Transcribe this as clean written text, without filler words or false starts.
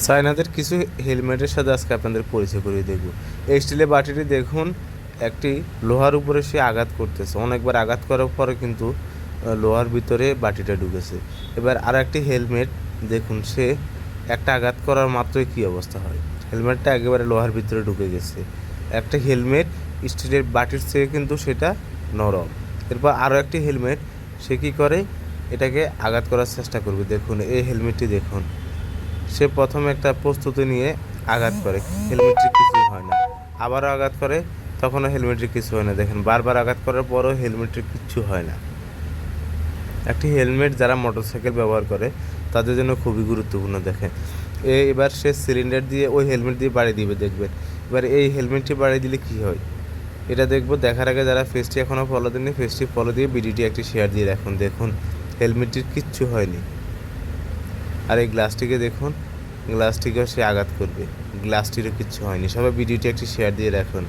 চায়নাদের কিছু হেলমেটের সাথে আজকে আপনাদের পরিচয় করিয়ে দেখব। এই স্টিলের বাটিটি দেখুন, একটি লোহার উপরে সে আঘাত করতেছে, অনেকবার আঘাত করার পরে কিন্তু লোহার ভিতরে বাটিটা ঢুকেছে। এবার আর একটি হেলমেট দেখুন, সে একটা আঘাত করার মাত্রই কী অবস্থা হয়, হেলমেটটা একেবারে লোহার ভিতরে ঢুকে গেছে। একটা হেলমেট স্টিলের বাটির চেয়ে কিন্তু সেটা নরম। এরপর আরও একটি হেলমেট, সে কী করে, এটাকে আঘাত করার চেষ্টা করবে। দেখুন এই হেলমেটটি দেখুন, সে প্রথমে একটা প্রস্তুতি নিয়ে আঘাত করে, হেলমেটটি কিছুই হয় না, আবারও আঘাত করে, তখনও হেলমেটের কিছু হয় না। দেখেন বারবার আঘাত করার পরও হেলমেটের কিচ্ছু হয় না। একটি হেলমেট যারা মোটরসাইকেল ব্যবহার করে তাদের জন্য খুবই গুরুত্বপূর্ণ। দেখেন এবার সে সিলিন্ডার দিয়ে ওই হেলমেট দিয়ে বাড়ি দিবে, দেখবেন এবার এই হেলমেটটি বাড়ি দিলে কি হয় এটা দেখবো। দেখার আগে যারা পেজটি এখনও ফলো দেননি, পেজটি ফলো দিয়ে ভিডিওটি একটি শেয়ার দিয়ে রাখুন। দেখুন হেলমেটটির কিচ্ছু হয়নি। আর এই গ্লাসটিকে দেখুন, গ্লাসটিকেও সে আঘাত করবে, গ্লাসটিরও কিচ্ছু হয়নি। সবাই ভিডিওটি একটি শেয়ার দিয়ে রাখুন।